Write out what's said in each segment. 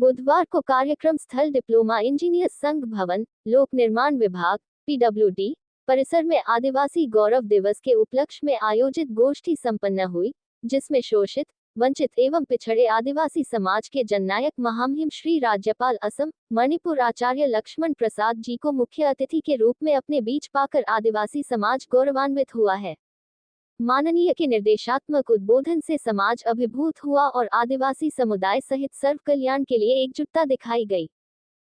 बुधवार को कार्यक्रम स्थल डिप्लोमा इंजीनियर संघ भवन, लोक निर्माण विभाग (PWD) परिसर में आदिवासी गौरव दिवस के उपलक्ष्य में आयोजित गोष्ठी संपन्न हुई, जिसमें शोषित, वंचित एवं पिछड़े आदिवासी समाज के जननायक महामहिम श्री राज्यपाल असम, मणिपुर आचार्य लक्ष्मण प्रसाद जी को मुख्य अतिथि के रूप में अपने बीच पाकर आदिवासी समाज गौरवान्वित हुआ है। माननीय के निर्देशात्मक उद्बोधन से समाज अभिभूत हुआ और आदिवासी समुदाय सहित सर्व कल्याण के लिए एकजुटता दिखाई गई।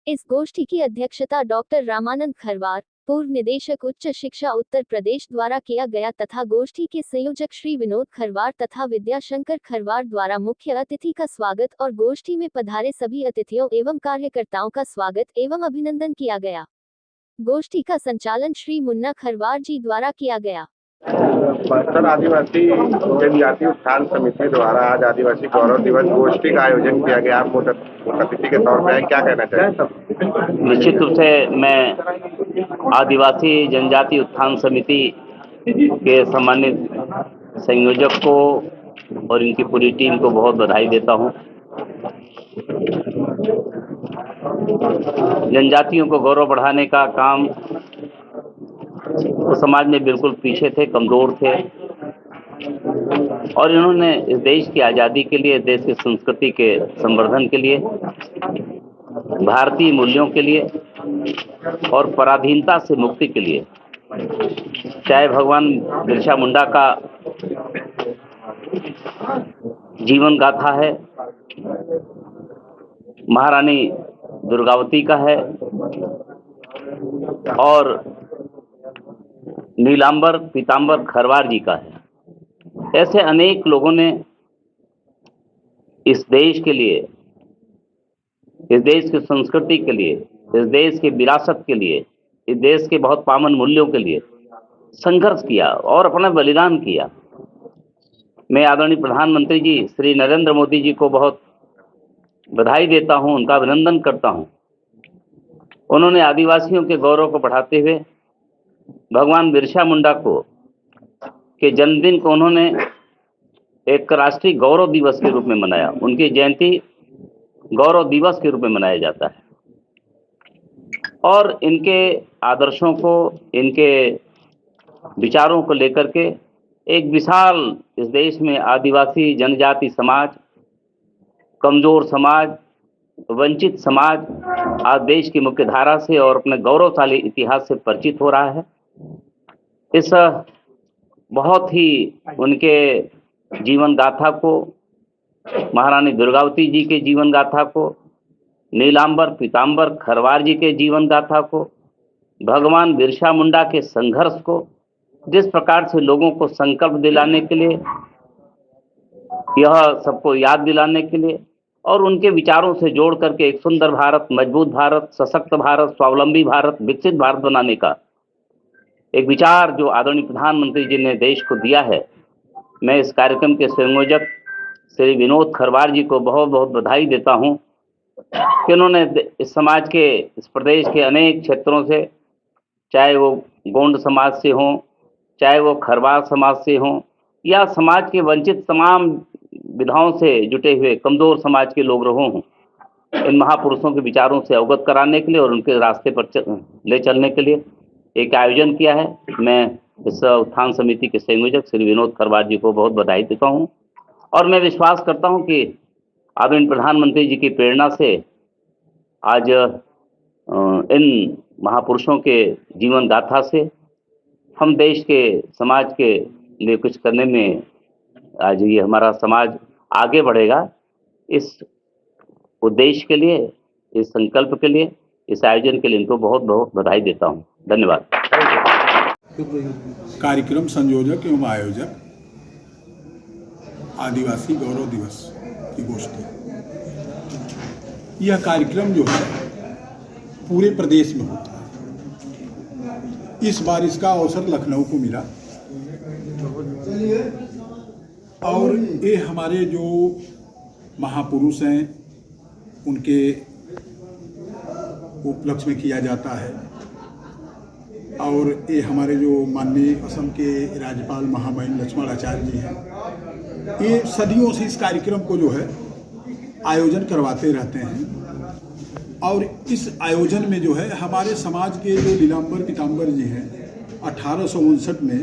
इस गोष्ठी की अध्यक्षता डॉक्टर रामानंद खरवार, पूर्व निदेशक उच्च शिक्षा उत्तर प्रदेश द्वारा किया गया तथा गोष्ठी के संयोजक श्री विनोद खरवार तथा विद्याशंकर खरवार द्वारा मुख्य अतिथि का स्वागत और गोष्ठी में पधारे सभी अतिथियों एवं कार्यकर्ताओं का स्वागत एवं अभिनंदन किया गया। गोष्ठी का संचालन श्री मुन्ना खरवार जी द्वारा किया गया। बस्तर आदिवासी जनजाति उत्थान समिति द्वारा आज आदिवासी गौरव दिवस गोष्ठी का आयोजन किया गया। आप मुख्य अतिथि के तौर पर क्या कहना चाहेंगे? निश्चित रूप से मैं आदिवासी जनजाति उत्थान समिति के सम्मानित संयोजक को और इनकी पूरी टीम को बहुत बधाई देता हूं। जनजातियों को गौरव बढ़ाने का काम वो समाज में बिल्कुल पीछे थे, कमजोर थे और इन्होंने इस देश की आज़ादी के लिए, देश की संस्कृति के संवर्धन के लिए, भारतीय मूल्यों के लिए और पराधीनता से मुक्ति के लिए, चाहे भगवान बिरसा मुंडा का जीवन गाथा है, महारानी दुर्गावती का है और नीलांबर पीतांबर खरवार जी का है। ऐसे अनेक लोगों ने इस देश के लिए, इस देश की संस्कृति के लिए, इस देश की विरासत के लिए, इस देश के बहुत पावन मूल्यों के लिए संघर्ष किया और अपना बलिदान किया। मैं आदरणीय प्रधानमंत्री जी श्री नरेंद्र मोदी जी को बहुत बधाई देता हूं, उनका अभिनंदन करता हूं। उन्होंने आदिवासियों के गौरव को बढ़ाते हुए भगवान बिरसा मुंडा को के जन्मदिन को उन्होंने एक राष्ट्रीय गौरव दिवस के रूप में मनाया। उनकी जयंती गौरव दिवस के रूप में मनाया जाता है और इनके आदर्शों को, इनके विचारों को लेकर के एक विशाल इस देश में आदिवासी जनजाति समाज, कमजोर समाज, वंचित समाज आज देश की मुख्य धारा से और अपने गौरवशाली इतिहास से परिचित हो रहा है। इस बहुत ही उनके जीवन गाथा को, महारानी दुर्गावती जी के जीवन गाथा को, नीलांबर पीतांबर खरवार जी के जीवन गाथा को, भगवान बिरसा मुंडा के संघर्ष को, जिस प्रकार से लोगों को संकल्प दिलाने के लिए, यह सबको याद दिलाने के लिए और उनके विचारों से जोड़ करके एक सुंदर भारत, मजबूत भारत, सशक्त भारत, स्वावलंबी भारत, विकसित भारत बनाने का एक विचार जो आदरणीय प्रधानमंत्री जी ने देश को दिया है। मैं इस कार्यक्रम के संयोजक श्री विनोद खरवार जी को बहुत बहुत बधाई देता हूं कि उन्होंने इस समाज के, इस प्रदेश के अनेक क्षेत्रों से, चाहे वो गोंड समाज से हों, चाहे वो खरवार समाज से हों या समाज के वंचित तमाम विधाओं से जुटे हुए कमजोर समाज के लोग रहो हों, इन महापुरुषों के विचारों से अवगत कराने के लिए और उनके रास्ते पर ले चलने के लिए एक आयोजन किया है। मैं इस उत्थान समिति के संयोजक श्री विनोद खरवार जी को बहुत बधाई देता हूं और मैं विश्वास करता हूं कि आदरणीय प्रधानमंत्री जी की प्रेरणा से आज इन महापुरुषों के जीवन गाथा से हम देश के समाज के लिए कुछ करने में, आज ये हमारा समाज आगे बढ़ेगा। इस उद्देश्य के लिए, इस संकल्प के लिए, इस आयोजन के लिए इनको बहुत बहुत बधाई देता हूं। धन्यवाद। कार्यक्रम संयोजक एवं आयोजक आदिवासी गौरव दिवस की गोष्ठी। यह कार्यक्रम जो है पूरे प्रदेश में होता है। इस बार इसका अवसर लखनऊ को मिला और ये हमारे जो महापुरुष हैं उनके उपलक्ष्य में किया जाता है और ये हमारे जो माननीय असम के राज्यपाल महामहिम लक्ष्मण आचार्य जी हैं, ये सदियों से इस कार्यक्रम को जो है आयोजन करवाते रहते हैं और इस आयोजन में जो है हमारे समाज के जो नीलांबर पीताम्बर जी हैं 1859 में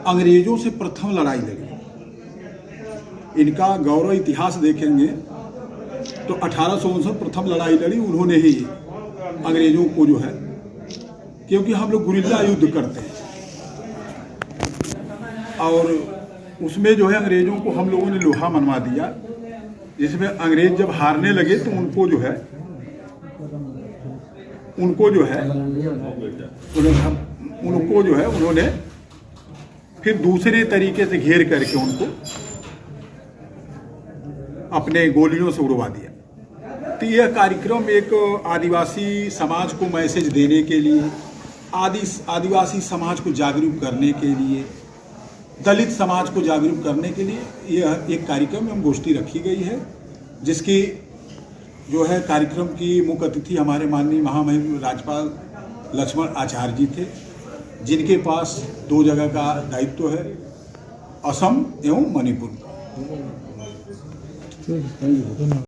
अंग्रेजों से प्रथम लड़ाई लड़ी। इनका गौरव इतिहास देखेंगे तो 1859 प्रथम लड़ाई लड़ी उन्होंने ही अंग्रेजों को जो है, क्योंकि हम लोग गुरिल्ला युद्ध करते हैं और उसमें जो है अंग्रेजों को हम लोगों ने लोहा मनवा दिया, जिसमें अंग्रेज जब हारने लगे तो उनको जो है उन्होंने फिर दूसरे तरीके से घेर करके उनको अपने गोलियों से उड़वा दिया। तो यह कार्यक्रम एक आदिवासी समाज को मैसेज देने के लिए, आदिवासी समाज को जागरूक करने के लिए, दलित समाज को जागरूक करने के लिए यह एक कार्यक्रम एवं गोष्ठी रखी गई है, जिसकी जो है कार्यक्रम की मुख्य अतिथि हमारे माननीय महामहिम राज्यपाल लक्ष्मण आचार्य जी थे, जिनके पास 2 जगह का दायित्व है, असम एवं मणिपुर का।